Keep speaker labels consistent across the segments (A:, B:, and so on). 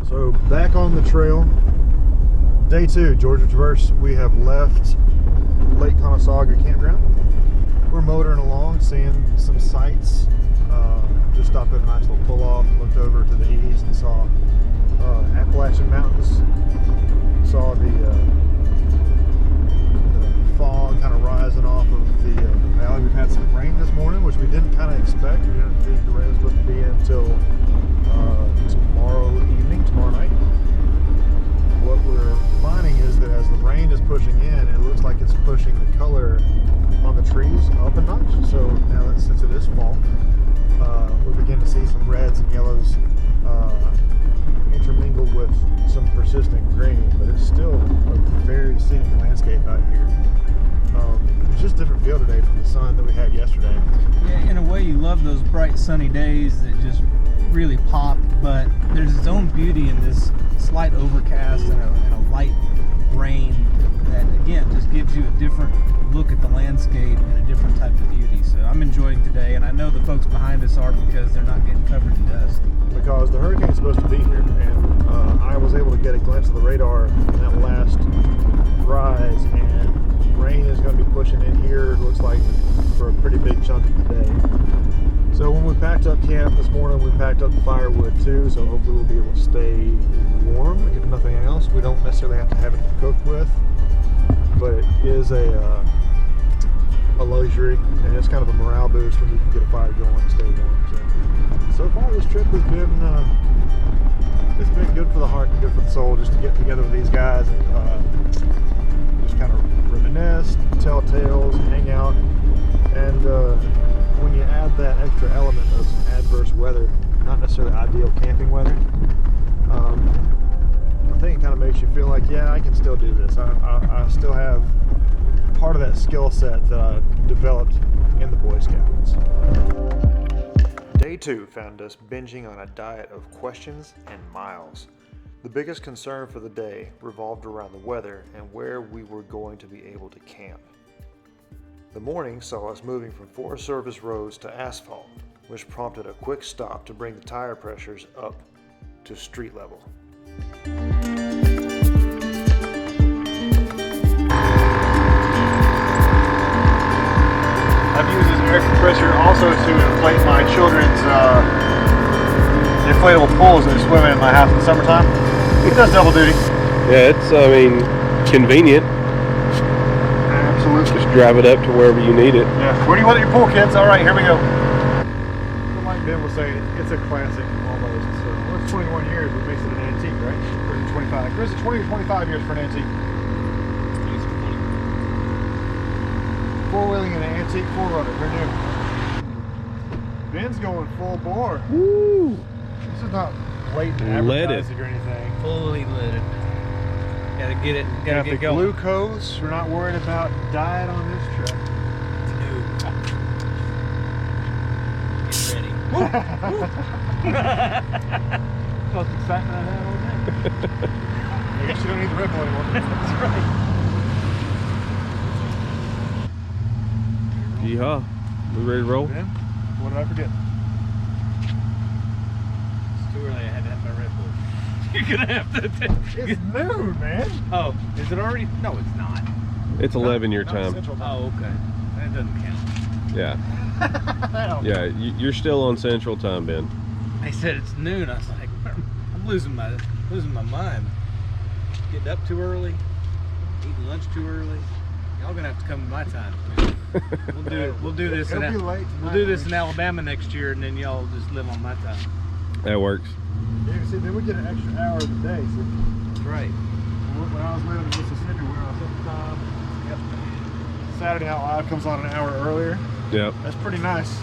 A: So back on the trail, day 2, Georgia Traverse. We have left Lake Conasauga Campground. We're motoring along, seeing some sights. Just stopped at a nice little pull-off and looked over to the east and saw Appalachian Mountains. Saw the fog kind of rising off of the valley. We've had some rain this morning, which we didn't kind of expect. We didn't think the rain was supposed to be until tomorrow night. What we're finding is that as the rain is pushing in, it looks like it's pushing the color on the trees up a notch. So now that since it is fall, we begin to see some reds and yellows intermingled with some persistent green, but it's still a very scenic landscape out here. It's just a different feel today from the sun that we had yesterday.
B: Yeah, in a way you love those bright sunny days that just really pop, but there's its own beauty in this slight overcast and a light rain that again just gives you a different look at the landscape and a different type of beauty. So I'm enjoying today, and I know the folks behind us are because they're not getting covered in dust.
A: Because the hurricane's supposed to be here, and I was able to get a glimpse of the radar in that last rise, and rain is going to be pushing in here, it looks like, for a pretty big chunk of the day. So when we packed up camp this morning, we packed up the firewood too, so hopefully we'll be able to stay warm, if nothing else. We don't necessarily have to have it to cook with, but it is a luxury, and it's kind of a morale boost when you can get a fire going and stay warm. So far this trip has been it's been good for the heart and good for the soul, just to get together with these guys and just kind of reminisce, tell tales, hang out, and when you add that extra element of some adverse weather, not necessarily ideal camping weather, I think it kind of makes you feel like, yeah, I can still do this. I still have part of that skill set that I developed in the Boy Scouts. Day 2 found us binging on a diet of questions and miles. The biggest concern for the day revolved around the weather and where we were going to be able to camp. The morning saw us moving from Forest Service roads to asphalt, which prompted a quick stop to bring the tire pressures up to street level. I've used this air compressor also to inflate my children's inflatable pools that swim in my house in the summertime. It does double duty.
C: Yeah, it's, convenient.
A: Absolutely.
C: Just drive it up to wherever you need it.
A: Yeah. Where do you want your pool, kids? All right, here we go. Like Ben was saying, it's a classic almost. So, well, it's 21 years, which makes it an antique, right? Or is it 25? Or is it 20 or 25 years for an antique? Four-wheeling in an antique 4Runner, we're new. Ben's going full bore.
C: Woo!
A: This is not blatant advertising or anything.
B: Fully lit. Gotta get it. Gotta
A: Got
B: get
A: the
B: going.
A: glucose. We're not worried about diet on this trip.
B: Get ready. Most excitement I've had all day.
A: I guess you don't need the Red Bull anymore.
B: That's right.
C: Yeehaw. We ready to roll?
A: Ben, what did I forget?
B: It's too early. I had to have my Red Bull. You're gonna have to.
A: It's noon, man.
B: Oh, is it already? No, it's not.
C: It's 11 your time.
B: Oh, okay. That doesn't count.
C: Yeah. Yeah, you're still on Central Time, Ben.
B: They said it's noon. I was like, I'm losing my mind. Getting up too early, eating lunch too early. Y'all gonna have to come to my time. We'll do this. We'll do this in Alabama next year, and then y'all just live on my time.
C: That works.
A: Yeah, see, then we get an extra hour of the day. So
B: That's right.
A: when I was living in Mississippi, we were on Central Time. Yep. Saturday Night Live comes on an hour earlier.
C: Yep.
A: That's pretty nice.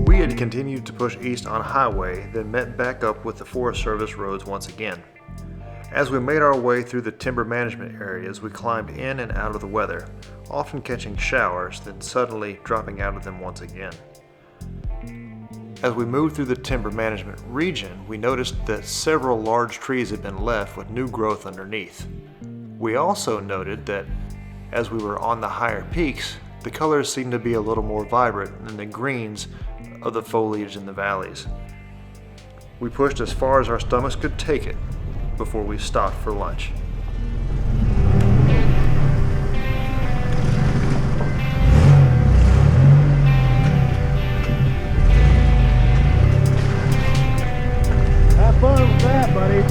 A: We had continued to push east on highway, then met back up with the Forest Service roads once again. As we made our way through the timber management areas, we climbed in and out of the weather, often catching showers, then suddenly dropping out of them once again. As we moved through the timber management region, we noticed that several large trees had been left with new growth underneath. We also noted that as we were on the higher peaks, the colors seemed to be a little more vibrant than the greens of the foliage in the valleys. We pushed as far as our stomachs could take it before we stopped for lunch. Have fun with that, buddy.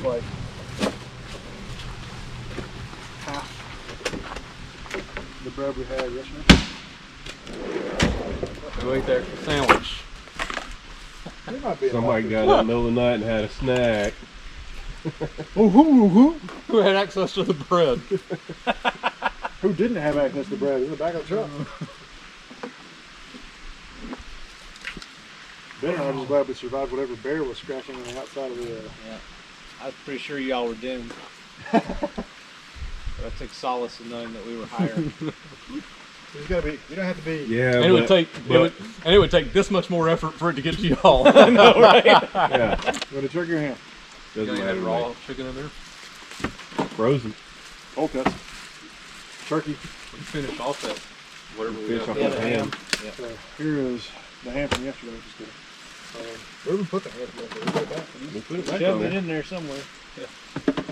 A: Like half the bread we had yesterday.
D: Go eat that sandwich.
A: There might be
C: Somebody got up in the middle of the night and had a snack.
D: Who had access to the bread?
A: Who didn't have access to bread? In the back of the truck. Ben and I are just glad we survived whatever bear was scratching on the outside of the.
B: Yeah. I was pretty sure y'all were doomed. But I took solace in knowing that we were higher.
A: There's gotta be. You don't have to be.
C: Yeah,
D: And it would take this much more effort for it to get to y'all.
B: I know, right?
C: yeah.
A: You want to turkey or ham?
C: Doesn't matter. to
D: raw
C: me.
D: chicken in there.
C: Frozen.
A: Cold cuts. Turkey.
D: We finished off that whatever we
C: Fish
D: got.
C: off
B: Yeah,
C: the
B: the
C: ham.
B: ham.
A: So here is the ham from yesterday. Just kidding. Where did we put the ham from yesterday? We put it back.
C: We put it back
B: Shoved
C: on
B: it
C: there.
B: in there somewhere.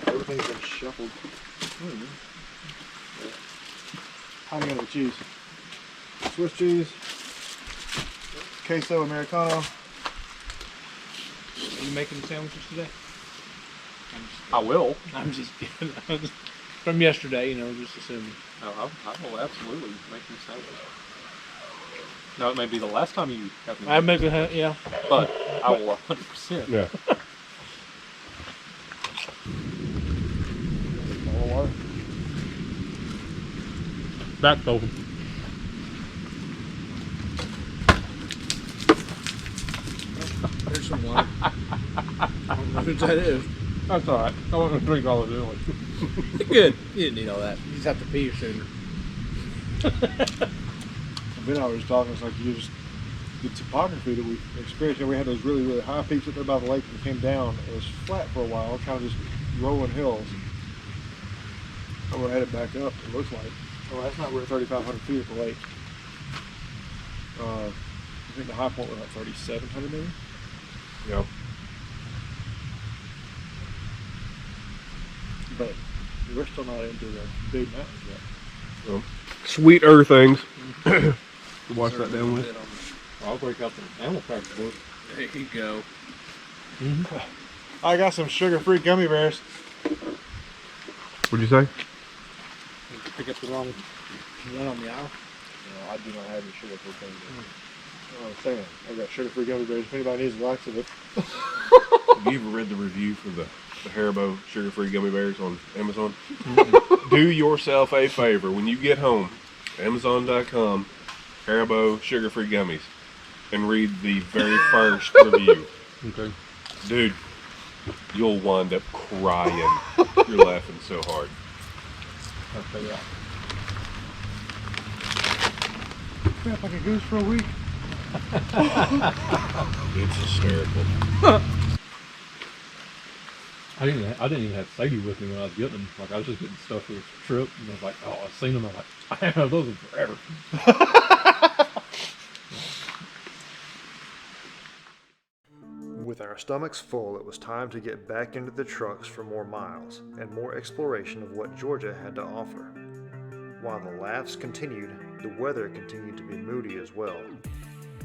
A: Everything's been shuffled. Hiding under the cheese. Swiss cheese. Queso Americano.
B: Are you making sandwiches today?
D: I will.
B: I'm just kidding. From yesterday, just assuming.
D: I will absolutely make you sandwich. Now it may be the last time you have me,
B: I make it, yeah.
D: but I will 100%.
C: Yeah.
A: More water.
D: Back open.
B: There's some water. I don't know who that is.
D: That's all right. I want to drink all of it.
B: Good. You didn't need all that. You just have to pee sooner.
A: Ben and I were just talking. It's like the topography that we experienced. We had those really, really high peaks up there by the lake and came down. It was flat for a while, kind of just rolling hills. And we're headed back up, it looks like. Oh, that's not, we're at 3,500 feet at the lake. I think the high point was like 3,700 maybe.
C: Yeah.
A: But we're still not into the big mountains yet.
C: Well, sweet earthings. Wash that down with.
D: I'll break out the animal cracker book.
B: There you go.
A: I got some sugar-free gummy bears.
C: What'd you say?
B: Pick up the wrong one on the aisle.
A: No, I do not have any sugar-free gummy bears. I'm saying, I've got sugar-free gummy bears. If anybody needs a box of it.
C: Have you ever read the review for the Haribo sugar-free gummy bears on Amazon? Do yourself a favor when you get home, Amazon.com, Haribo sugar-free gummies, and read the very first review.
D: Okay.
C: Dude, you'll wind up crying. You're laughing so hard.
D: I'll figure out.
A: Crap like a goose for a week.
C: It's hysterical.
D: I didn't even have Sadie with me when I was getting them. Like I was just getting stuff for the trip, and I was like, oh, I've seen them. I'm like, I haven't had those in forever.
A: With our stomachs full, it was time to get back into the trucks for more miles and more exploration of what Georgia had to offer. While the laughs continued, the weather continued to be moody as well.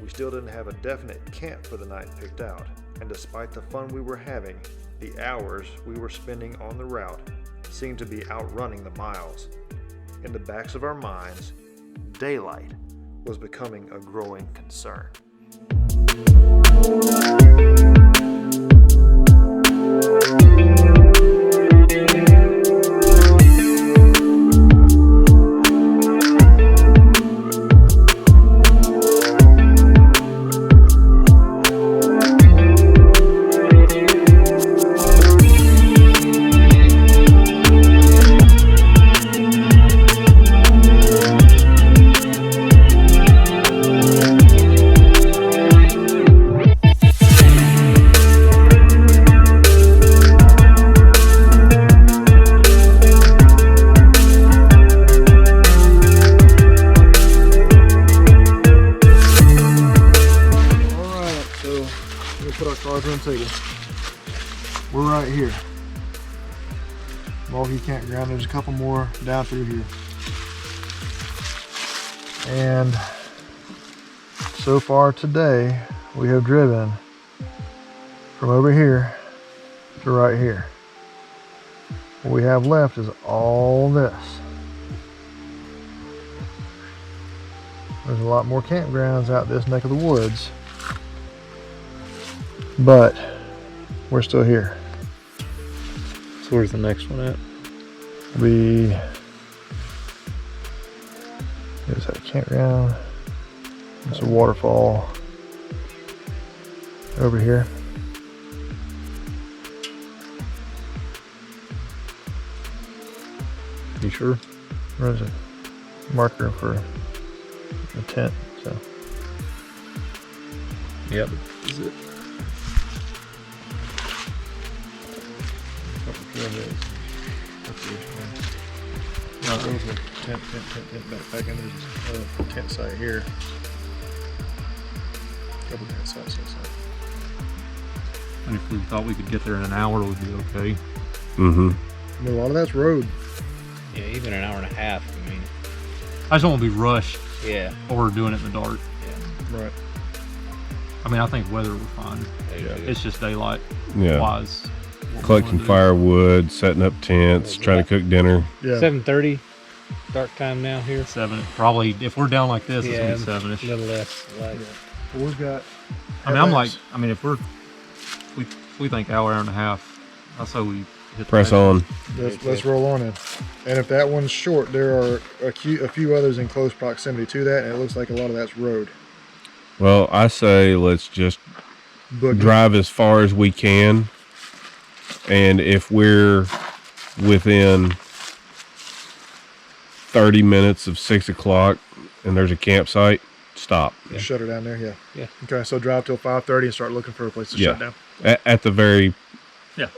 A: We still didn't have a definite camp for the night picked out, and despite the fun we were having, the hours we were spending on the route seemed to be outrunning the miles. In the backs of our minds, daylight was becoming a growing concern. We're right here. Mulkey Campground. There's a couple more down through here. And so far today, we have driven from over here to right here. What we have left is all this. There's a lot more campgrounds out this neck of the woods, but we're still here.
D: So where's the next one at?
A: There's that campground. There's a waterfall over here.
D: You sure?
A: There's a marker for a tent. So.
D: Yep. Is it?
A: There's a tent back in. There's a tent site here. Couple tent sites inside.
D: And if we thought we could get there in an hour, it would be okay.
C: Mm-hmm.
A: I mean, a lot of that's road.
E: Yeah, even an hour and a half. I mean,
D: I just don't want to be rushed
E: yeah.
D: or doing it in the dark.
A: Right.
D: I mean, I think weather we're fine.
E: Yeah.
D: It's just daylight
C: Yeah.
D: wise.
C: Collecting firewood, setting up tents, trying to cook dinner.
A: Yeah.
E: 7:30, dark time now here.
D: 7. Probably if we're down like this,
E: Yeah,
D: it's gonna be 7ish.
E: A little less light.
A: Well, we've got.
D: I mean, I'm like, I mean, if we think hour and a half, I say we hit
C: Press
D: the
C: on.
A: Let's roll on in. And if that one's short, there are a few others in close proximity to that, and it looks like a lot of that's road.
C: Well, I say let's just
A: Boogie.
C: drive as far as we can. And if we're within 30 minutes of 6 o'clock and there's a campsite, stop.
E: Yeah.
A: Shut her down there, yeah.
E: Yeah.
A: Okay, so drive till 5:30 and start looking for a place to
C: Yeah.
A: shut down.
C: At the very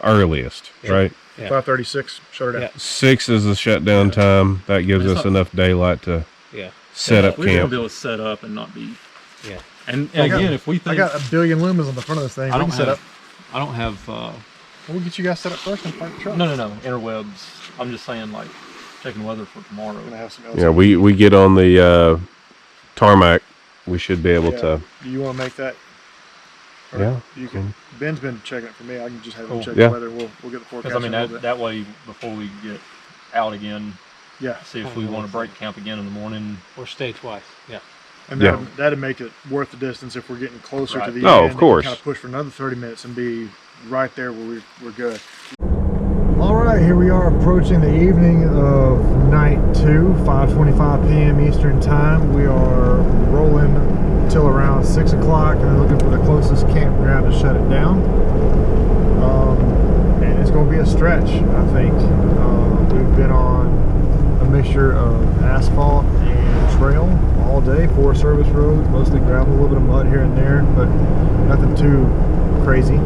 C: earliest,
E: Yeah.
C: right?
E: Yeah.
A: 5:36, shut her down.
E: Yeah.
C: 6 is the shutdown time. That gives
D: It's
C: us
D: not-
C: enough daylight to
E: Yeah.
C: set up
D: We're gonna
C: camp.
D: be able to set up and not be.
E: Yeah.
D: And
A: I got-
D: again, if we
A: I
D: think
A: got a billion lumens on the front of this thing.
D: I
A: We
D: don't
A: can set up.
D: have, I don't have.
A: We'll get you guys set up first and park the truck.
D: No, interwebs. I'm just saying, like, checking weather for tomorrow.
A: We're gonna have some
C: Yeah, we get on the tarmac. We should be able
A: Yeah.
C: to.
A: Do you want to make that? Or
C: Yeah.
A: You can. Ben's been checking it for me. I can just have him
D: Cool.
A: check
C: Yeah.
A: the weather. We'll get the forecast.
D: Because I mean,
A: in a little bit.
D: that way, before we get out again,
A: Yeah.
D: see if we want to break camp again in the morning.
E: Or stay twice. Yeah.
A: And
C: Yeah.
A: that'd make it worth the distance if we're getting closer to
D: Right.
A: the
C: No,
A: end.
C: of course.
A: Kind of push for another 30 minutes and be right there where we're good. All right, here we are approaching the evening of night 2, 5:25 p.m. Eastern time. We are rolling till around 6 o'clock and then looking for the closest campground to shut it down. And it's going to be a stretch, I think. We've been on a mixture of asphalt and trail all day, 4 service roads, mostly gravel, a little bit of mud here and there, but nothing too crazy.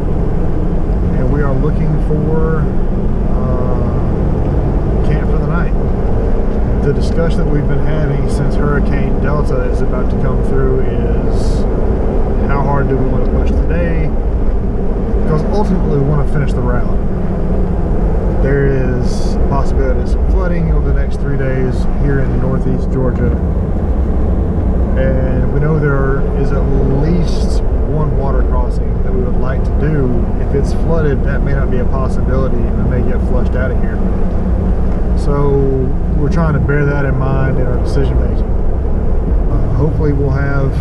A: and we are looking for camp for the night. The discussion that we've been having since Hurricane Delta is about to come through is how hard do we want to push today? Because ultimately we want to finish the route. There is a possibility of some flooding over the next 3 days here in northeast Georgia. And we know there is at least one water crossing that we would like to do. If it's flooded, that may not be a possibility and it may get flushed out of here. So we're trying to bear that in mind in our decision making. Hopefully we'll have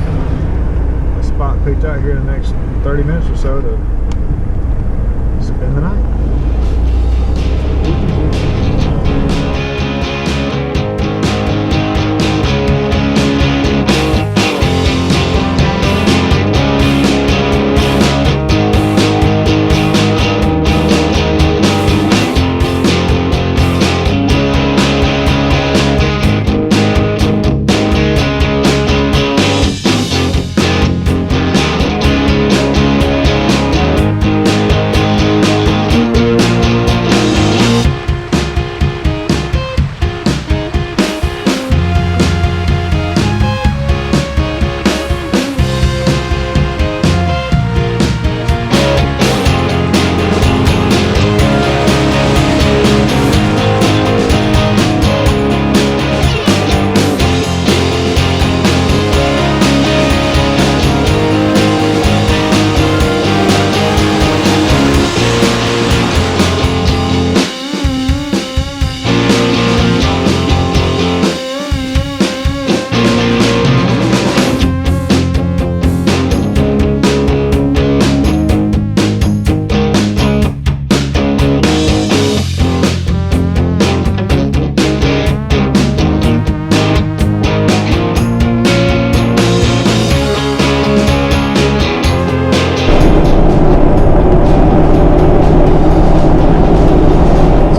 A: a spot picked out here in the next 30 minutes or so to spend the night.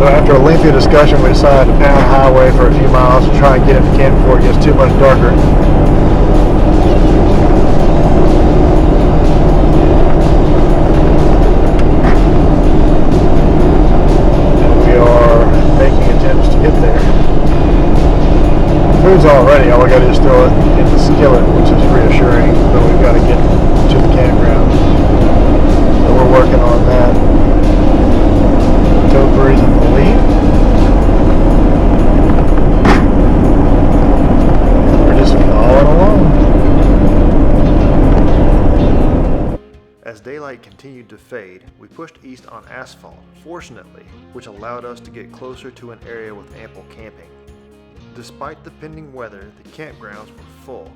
A: After a lengthy discussion, we decided to pound the highway for a few miles to try and get into camp before it gets too much darker. And we are making attempts to get there. Food's all ready, all we got to do is throw it in the skillet, which is reassuring, but we've got to get to the campground. So we're working on that. Toadberries in the lead. We're just following along. As daylight continued to fade, we pushed east on asphalt, fortunately, which allowed us to get closer to an area with ample camping. Despite the pending weather, the campgrounds were full.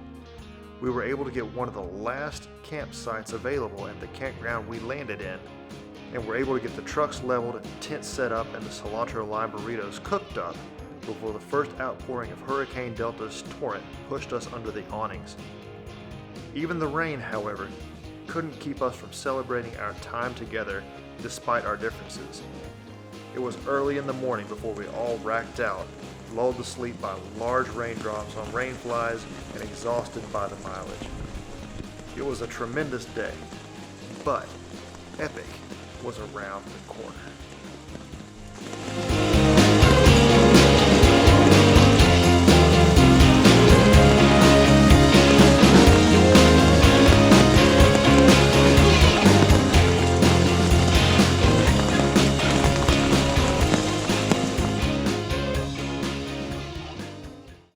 A: We were able to get one of the last campsites available at the campground we landed in, and were able to get the trucks leveled and tents set up and the cilantro lime burritos cooked up before the first outpouring of Hurricane Delta's torrent pushed us under the awnings. Even the rain, however, couldn't keep us from celebrating our time together despite our differences. It was early in the morning before we all racked out, lulled to sleep by large raindrops on rain flies and exhausted by the mileage. It was a tremendous day, but epic was around the corner.